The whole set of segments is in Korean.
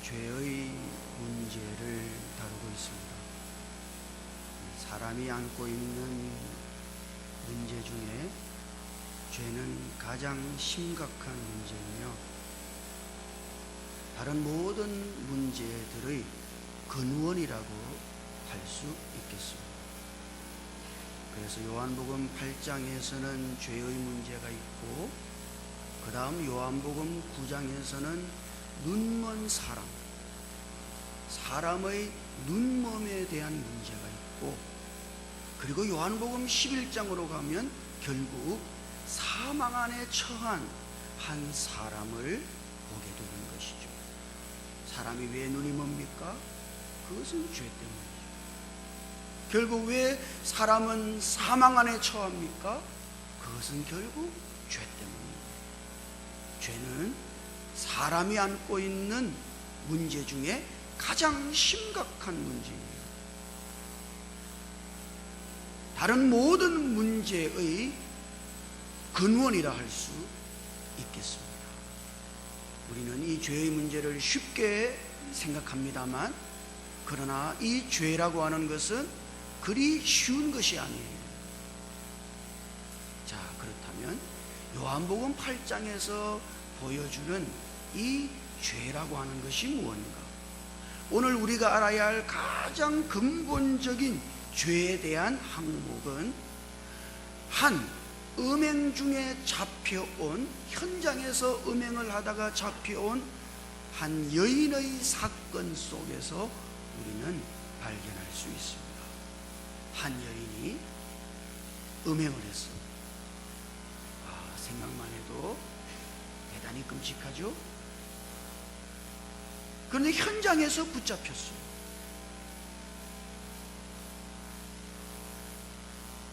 죄의 문제를 다루고 있습니다. 사람이 안고 있는 문제 중에 죄는 가장 심각한 문제이며 다른 모든 문제들의 근원이라고 할 수 있겠습니다. 그래서 요한복음 8장에서는 죄의 문제가 있고, 그 다음 요한복음 9장에서는 눈먼 사람의 눈먼에 대한 문제가 있고, 그리고 요한복음 11장으로 가면 결국 사망 안에 처한 한 사람을 보게 되는 것이죠. 사람이 왜 눈이 멉니까? 그것은 죄 때문이죠. 결국 왜 사람은 사망 안에 처합니까? 그것은 결국 죄 때문입니다. 죄는 사람이 안고 있는 문제 중에 가장 심각한 문제입니다. 다른 모든 문제의 근원이라 할 수 있겠습니다. 우리는 이 죄의 문제를 쉽게 생각합니다만, 그러나 이 죄라고 하는 것은 그리 쉬운 것이 아니에요. 자, 그렇다면 요한복음 8장에서 보여주는 이 죄라고 하는 것이 무엇인가? 오늘 우리가 알아야 할 가장 근본적인 죄에 대한 항목은 한 음행 중에 잡혀온, 현장에서 음행을 하다가 잡혀온 한 여인의 사건 속에서 우리는 발견할 수 있습니다. 한 여인이 음행을 했어. 생각만 해도 대단히 끔찍하죠? 그런데 현장에서 붙잡혔어요.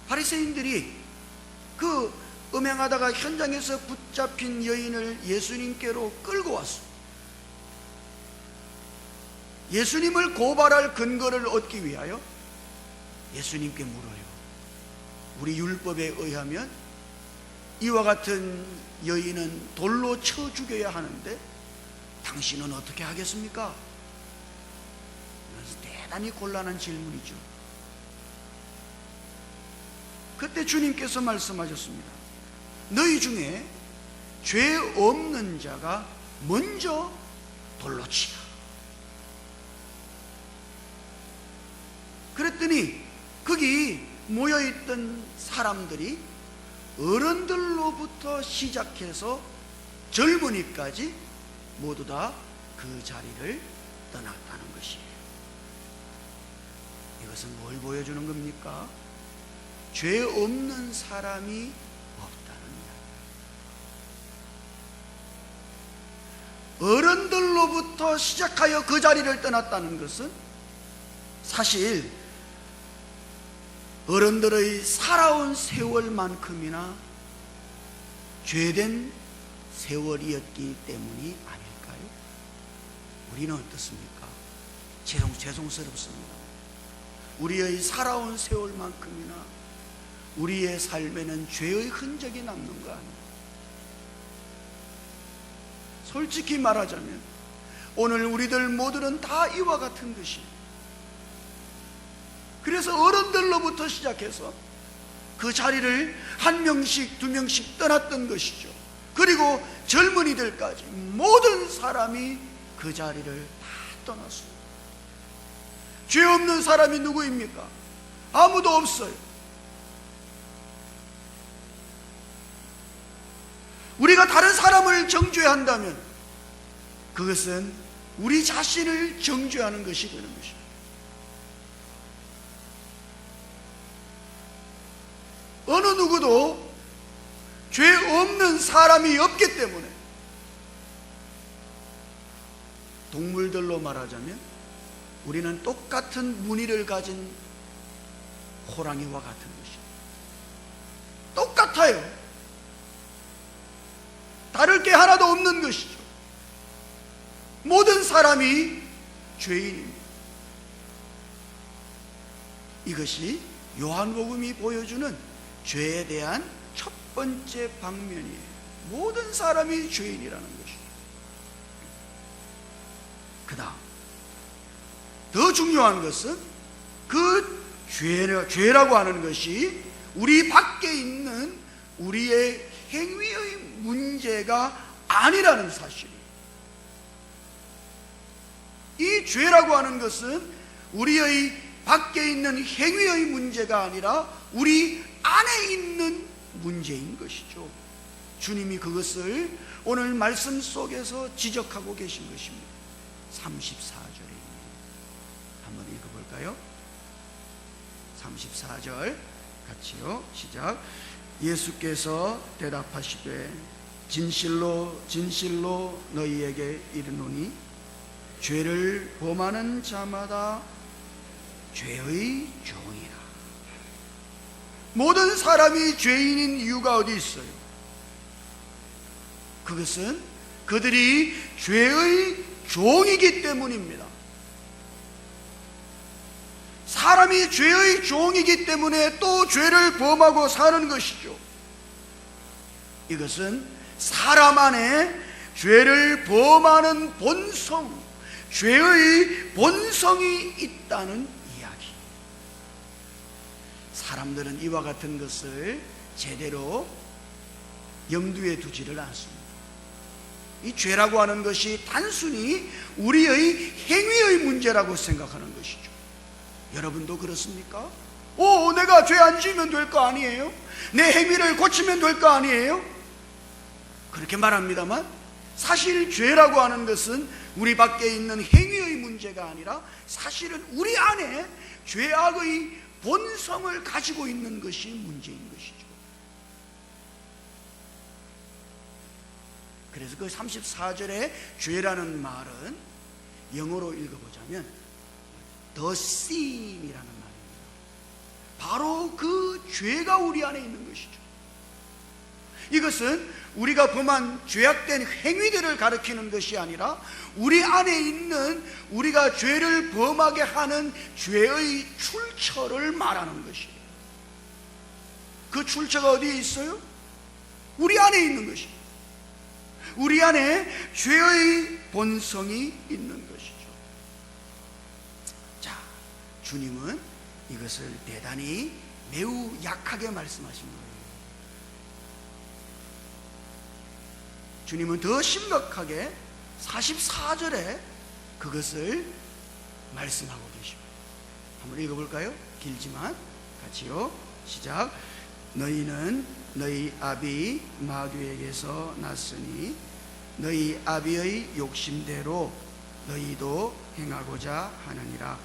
바리새인들이 그 음행하다가 현장에서 붙잡힌 여인을 예수님께로 끌고 왔어요. 예수님을 고발할 근거를 얻기 위하여 예수님께 물어요. 우리 율법에 의하면 이와 같은 여인은 돌로 쳐 죽여야 하는데 당신은 어떻게 하겠습니까? 그래서 대단히 곤란한 질문이죠. 그때 주님께서 말씀하셨습니다. 너희 중에 죄 없는 자가 먼저 돌로 치라. 그랬더니 거기 모여있던 사람들이 어른들로부터 시작해서 젊은이까지 모두 다 그 자리를 떠났다는 것이에요. 이것은 뭘 보여주는 겁니까? 죄 없는 사람이 없다는 이야기. 어른들로부터 시작하여 그 자리를 떠났다는 것은 사실 어른들의 살아온 세월만큼이나 죄된 세월이었기 때문이 아닐까요? 우리는 어떻습니까? 죄송스럽습니다. 우리의 살아온 세월만큼이나 우리의 삶에는 죄의 흔적이 남는 거 아니에요? 솔직히 말하자면 오늘 우리들 모두는 다 이와 같은 것이에요. 그래서 어른들로부터 시작해서 그 자리를 한 명씩 두 명씩 떠났던 것이죠. 그리고 젊은이들까지 모든 사람이 그 자리를 다 떠났어요. 죄 없는 사람이 누구입니까? 아무도 없어요. 우리가 다른 사람을 정죄한다면 그것은 우리 자신을 정죄하는 것이 되는 것입니다. 어느 누구도 죄 없는 사람이 없기 때문에 동물들로 말하자면 우리는 똑같은 무늬를 가진 호랑이와 같은 것입니다. 똑같아요. 다를 게 하나도 없는 것이죠. 모든 사람이 죄인입니다. 이것이 요한복음이 보여주는 죄에 대한 첫 번째 방면이에요. 모든 사람이 죄인이라는 것이죠. 그다음 더 중요한 것은 그 죄라고 하는 것이 우리 밖에 있는 우리의 행위의 문제가 아니라는 사실이에요. 이 죄라고 하는 것은 우리의 밖에 있는 행위의 문제가 아니라 우리 안에 있는 문제인 것이죠. 주님이 그것을 오늘 말씀 속에서 지적하고 계신 것입니다. 34절입니다. 한번 읽어볼까요? 34절 같이요. 시작. 예수께서 대답하시되 진실로 진실로 너희에게 이르노니 죄를 범하는 자마다 죄의 종이라. 모든 사람이 죄인인 이유가 어디 있어요? 그것은 그들이 죄의 종이기 때문입니다. 사람이 죄의 종이기 때문에 또 죄를 범하고 사는 것이죠. 이것은 사람 안에 죄를 범하는 본성, 죄의 본성이 있다는 이야기. 사람들은 이와 같은 것을 제대로 염두에 두지를 않습니다. 이 죄라고 하는 것이 단순히 우리의 행위의 문제라고 생각하는 것이죠. 여러분도 그렇습니까? 내가 죄 안 지으면 될 거 아니에요? 내 행위를 고치면 될 거 아니에요? 그렇게 말합니다만 사실 죄라고 하는 것은 우리 밖에 있는 행위의 문제가 아니라 사실은 우리 안에 죄악의 본성을 가지고 있는 것이 문제인 것이죠. 그래서 그 34절에 죄라는 말은 영어로 읽어보자면 The sin이라는 말입니다. 바로 그 죄가 우리 안에 있는 것이죠. 이것은 우리가 범한 죄악된 행위들을 가리키는 것이 아니라 우리 안에 있는 우리가 죄를 범하게 하는 죄의 출처를 말하는 것이에요. 그 출처가 어디에 있어요? 우리 안에 있는 것이에요. 우리 안에 죄의 본성이 있는 것이죠. 자, 주님은 이것을 대단히 매우 약하게 말씀하신 거예요. 주님은 더 심각하게 44절에 그것을 말씀하고 계십니다. 한번 읽어볼까요? 길지만 같이요. 시작. 너희는 너희 아비 마귀에게서 났으니 너희 아비의 욕심대로 너희도 행하고자 하느니라.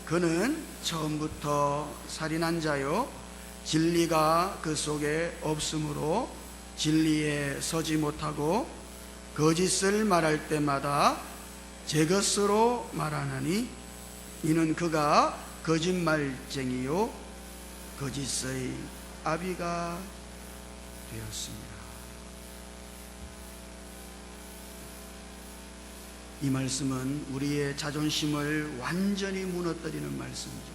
그는 처음부터 살인한 자요 진리가 그 속에 없으므로 진리에 서지 못하고 거짓을 말할 때마다 제 것으로 말하나니 이는 그가 거짓말쟁이요 거짓의 아비가 되었습니다. 이 말씀은 우리의 자존심을 완전히 무너뜨리는 말씀이죠.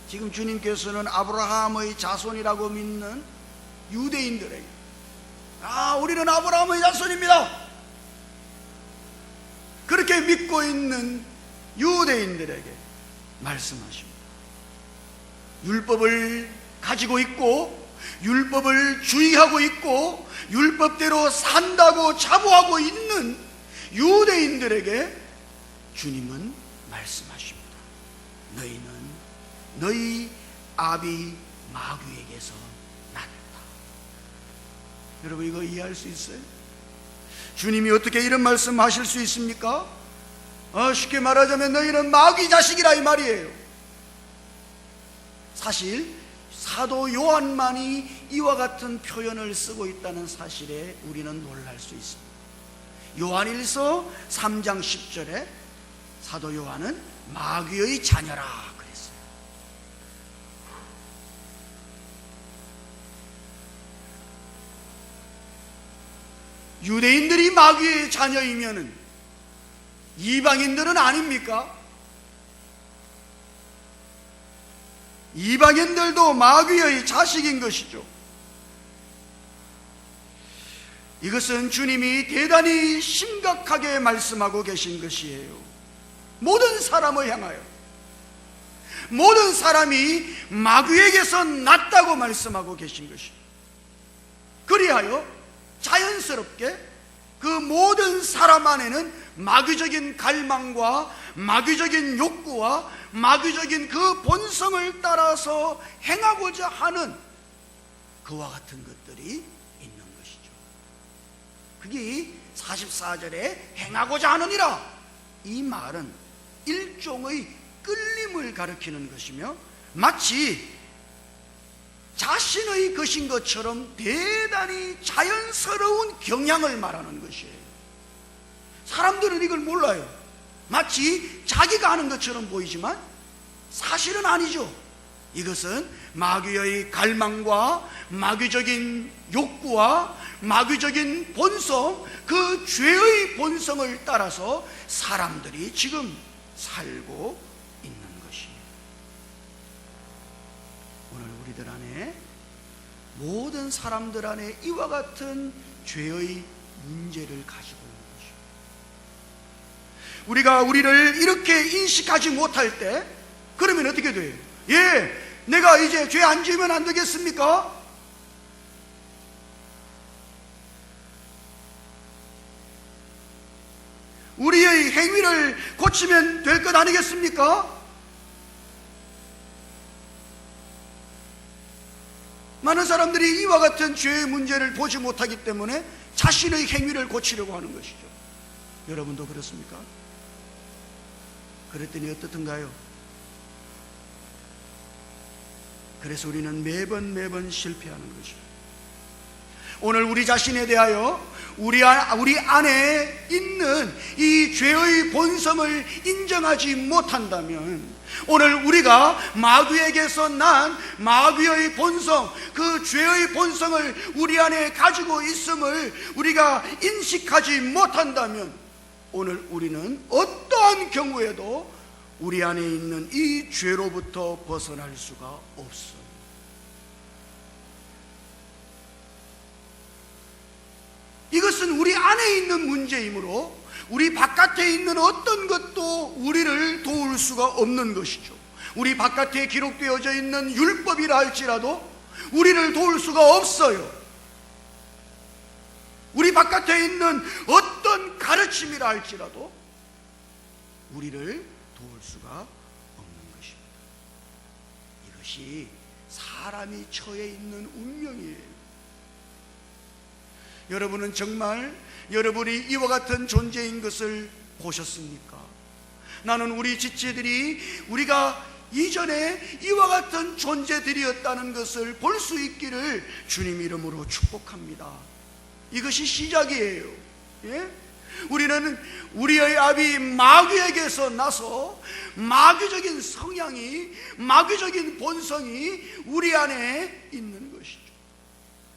지금 주님께서는 아브라함의 자손이라고 믿는 유대인들에게 우리는 아브라함의 자손입니다. 그렇게 믿고 있는 유대인들에게 말씀하십니다. 율법을 가지고 있고 율법을 주의하고 있고 율법대로 산다고 자부하고 있는 유대인들에게 주님은 말씀하십니다. 너희는 너희 아비 마귀에게서 났다. 여러분 이거 이해할 수 있어요? 주님이 어떻게 이런 말씀 하실 수 있습니까? 쉽게 말하자면 너희는 마귀 자식이라 이 말이에요. 사실 사도 요한만이 이와 같은 표현을 쓰고 있다는 사실에 우리는 놀랄 수 있습니다. 요한일서 3장 10절에 사도 요한은 마귀의 자녀라 그랬어요. 유대인들이 마귀의 자녀이면은 이방인들은 아닙니까? 이방인들도 마귀의 자식인 것이죠. 이것은 주님이 대단히 심각하게 말씀하고 계신 것이에요. 모든 사람을 향하여, 모든 사람이 마귀에게서 났다고 말씀하고 계신 것이에요. 그리하여 자연스럽게 그 모든 사람 안에는 마귀적인 갈망과 마귀적인 욕구와 마귀적인 그 본성을 따라서 행하고자 하는 그와 같은 것들이 있는 것이죠. 그게 44절에 행하고자 하느니라, 이 말은 일종의 끌림을 가리키는 것이며 마치 자신의 것인 것처럼 대단히 자연스러운 경향을 말하는 것이에요. 사람들은 이걸 몰라요. 마치 자기가 하는 것처럼 보이지만 사실은 아니죠. 이것은 마귀의 갈망과 마귀적인 욕구와 마귀적인 본성, 그 죄의 본성을 따라서 사람들이 지금 살고 있는 것이에요. 오늘 우리들 안에, 모든 사람들 안에 이와 같은 죄의 문제를 가지고 있는 것이에요. 우리가 우리를 이렇게 인식하지 못할 때 그러면 어떻게 돼요? 내가 이제 죄 안 지으면 안 되겠습니까? 우리의 행위를 고치면 될 것 아니겠습니까? 많은 사람들이 이와 같은 죄의 문제를 보지 못하기 때문에 자신의 행위를 고치려고 하는 것이죠. 여러분도 그렇습니까? 그랬더니 어떻든가요? 그래서 우리는 매번 실패하는 것이죠. 오늘 우리 자신에 대하여 우리 안에 있는 이 죄의 본성을 인정하지 못한다면, 오늘 우리가 마귀에게서 난 마귀의 본성, 그 죄의 본성을 우리 안에 가지고 있음을 우리가 인식하지 못한다면, 오늘 우리는 어떠한 경우에도 우리 안에 있는 이 죄로부터 벗어날 수가 없어요. 이것은 우리 안에 있는 문제이므로 우리 바깥에 있는 어떤 것도 우리를 도울 수가 없는 것이죠. 우리 바깥에 기록되어져 있는 율법이라 할지라도 우리를 도울 수가 없어요. 우리 바깥에 있는 어떤 가르침이라 할지라도 우리를 도울 수가 없는 것입니다. 이것이 사람이 처해 있는 운명이에요. 여러분은 정말 여러분이 이와 같은 존재인 것을 보셨습니까? 나는 우리 지체들이 우리가 이전에 이와 같은 존재들이었다는 것을 볼 수 있기를 주님 이름으로 축복합니다. 이것이 시작이에요. 우리는 우리의 아비 마귀에게서 나서 마귀적인 성향이, 마귀적인 본성이 우리 안에 있는 것이죠.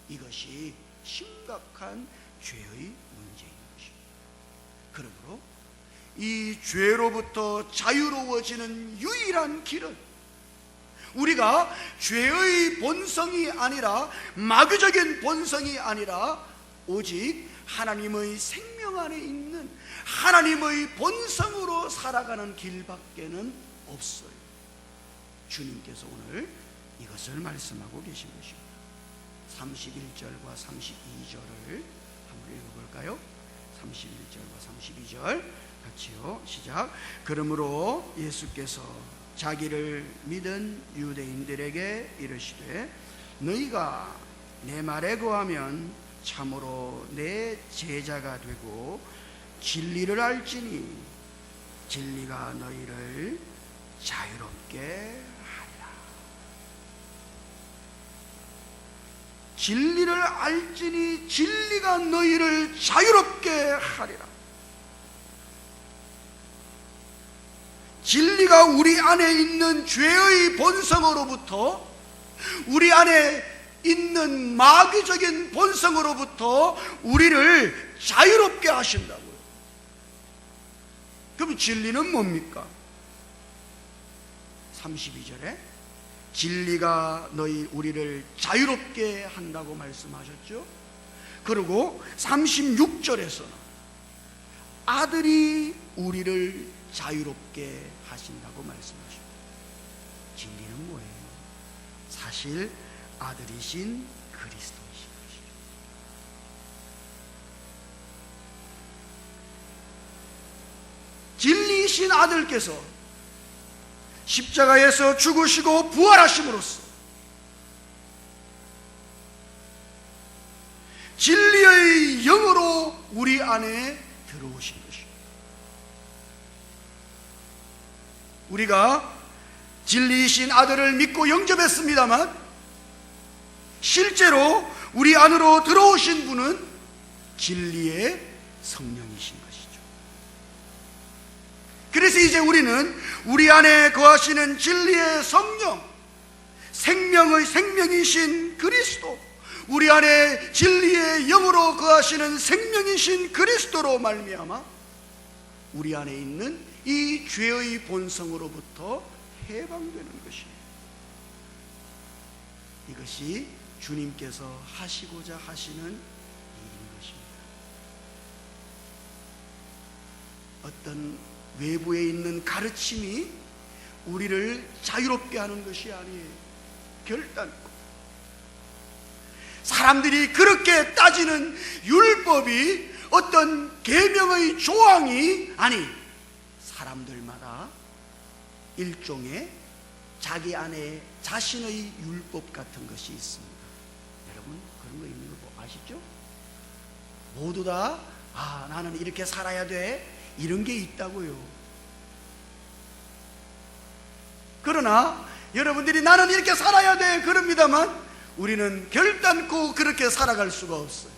이것이 심각한 죄의 문제인 것입니다. 그러므로 이 죄로부터 자유로워지는 유일한 길은 우리가 죄의 본성이 아니라, 마귀적인 본성이 아니라 오직 하나님의 생명 안에 있는 하나님의 본성으로 살아가는 길밖에는 없어요. 주님께서 오늘 이것을 말씀하고 계신 것입니다. 31절과 32절을 한번 읽어볼까요? 31절과 32절 같이요. 시작. 그러므로 예수께서 자기를 믿은 유대인들에게 이르시되 너희가 내 말에 거하면 참으로 내 제자가 되고 진리를 알지니 진리가 너희를 자유롭게 하리라. 진리를 알지니 진리가 너희를 자유롭게 하리라. 진리가 우리 안에 있는 죄의 본성으로부터, 우리 안에 있는 마귀적인 본성으로부터 우리를 자유롭게 하신다고요. 그럼 진리는 뭡니까? 32절에 진리가 우리를 자유롭게 한다고 말씀하셨죠. 그리고 36절에서는 아들이 우리를 자유롭게 하신다고 말씀하십니다. 진리는 뭐예요? 사실 아들이신 그리스도이신 것이죠. 진리이신 아들께서 십자가에서 죽으시고 부활하심으로써 진리의 영으로 우리 안에 들어오신 것입니다. 우리가 진리이신 아들을 믿고 영접했습니다만 실제로 우리 안으로 들어오신 분은 진리의 성령이신 것이죠. 그래서 이제 우리는 우리 안에 거하시는 진리의 성령, 생명이신 그리스도, 우리 안에 진리의 영으로 거하시는 생명이신 그리스도로 말미암아 우리 안에 있는 이 죄의 본성으로부터 해방되는 것이에요. 이것이 주님께서 하시고자 하시는 일인 것입니다. 어떤 외부에 있는 가르침이 우리를 자유롭게 하는 것이 아니에요. 결단코 사람들이 그렇게 따지는 율법이 어떤 계명의 조항이 아니, 사람들마다 일종의 자기 안에 자신의 율법 같은 것이 있습니다. 여러분 그런 거 있는 거 아시죠? 모두 다 나는 이렇게 살아야 돼, 이런 게 있다고요. 그러나 여러분들이 나는 이렇게 살아야 돼 그럽니다만 우리는 결단코 그렇게 살아갈 수가 없어요.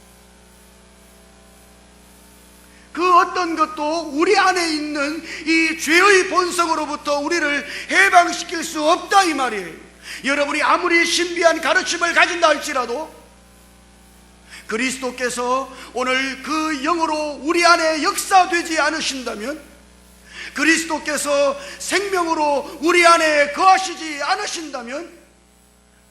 그 어떤 것도 우리 안에 있는 이 죄의 본성으로부터 우리를 해방시킬 수 없다 이 말이에요. 여러분이 아무리 신비한 가르침을 가진다 할지라도 그리스도께서 오늘 그 영으로 우리 안에 역사되지 않으신다면, 그리스도께서 생명으로 우리 안에 거하시지 않으신다면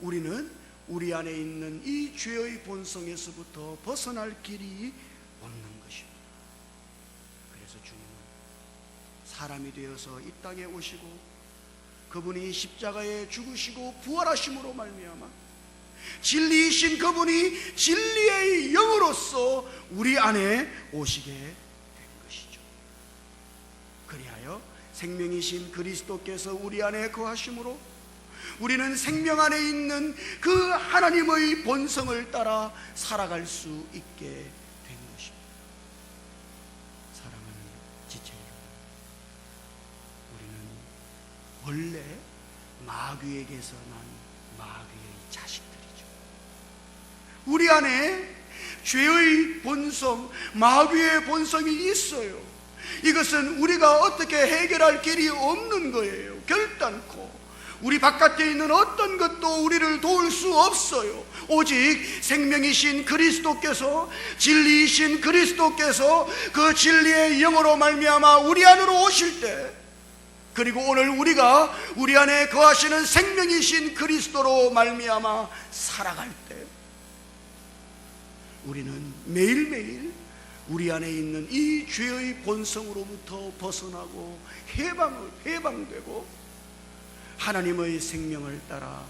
우리는 우리 안에 있는 이 죄의 본성에서부터 벗어날 길이 없는 것입니다. 그래서 주님은 사람이 되어서 이 땅에 오시고 그분이 십자가에 죽으시고 부활하심으로 말미암아 진리이신 그분이 진리의 영으로서 우리 안에 오시게 된 것이죠. 그리하여 생명이신 그리스도께서 우리 안에 거하심으로 우리는 생명 안에 있는 그 하나님의 본성을 따라 살아갈 수 있게 된 것입니다. 사랑하는 지체 여러분, 우리는 원래 마귀에게서 난 마귀의 자식들이죠. 우리 안에 죄의 본성, 마귀의 본성이 있어요. 이것은 우리가 어떻게 해결할 길이 없는 거예요. 결단코 우리 바깥에 있는 어떤 것도 우리를 도울 수 없어요. 오직 생명이신 그리스도께서, 진리이신 그리스도께서 그 진리의 영으로 말미암아 우리 안으로 오실 때, 그리고 오늘 우리가 우리 안에 거하시는 생명이신 그리스도로 말미암아 살아갈 때 우리는 매일매일 우리 안에 있는 이 죄의 본성으로부터 벗어나고 해방되고 하나님의 생명을 따라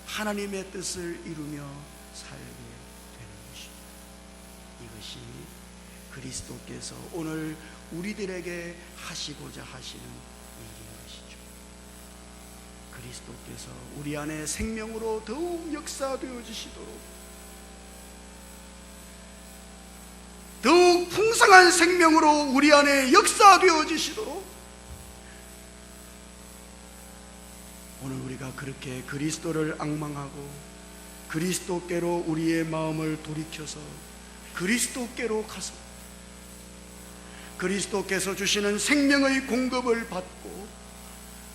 하나님의 뜻을 이루며 살게 되는 것입니다. 이것이 그리스도께서 오늘 우리들에게 하시고자 하시는 일인 것이죠. 그리스도께서 우리 안에 생명으로 더욱 역사되어지시도록, 더욱 풍성한 생명으로 우리 안에 역사되어지시도록 오늘 우리가 그렇게 그리스도를 앙망하고 그리스도께로 우리의 마음을 돌이켜서 그리스도께로 가서 그리스도께서 주시는 생명의 공급을 받고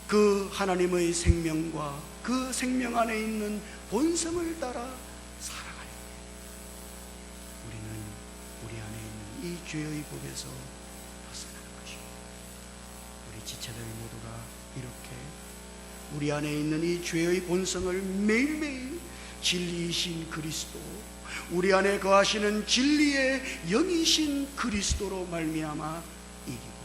그 하나님의 생명과 그 생명 안에 있는 본성을 따라 살아갈 때 우리는 우리 안에 있는 이 죄의 법에서 벗어나는 것입니다. 우리 지체들 모두가 이렇게 우리 안에 있는 이 죄의 본성을 매일매일 진리이신 그리스도, 우리 안에 거하시는 진리의 영이신 그리스도로 말미암아 이기고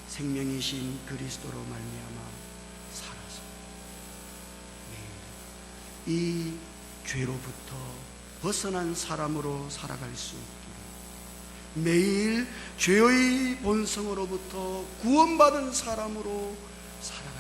생명이신 그리스도로 말미암아 살아서 매일 이 죄로부터 벗어난 사람으로 살아갈 수 있기를, 매일 죄의 본성으로부터 구원받은 사람으로 살아갈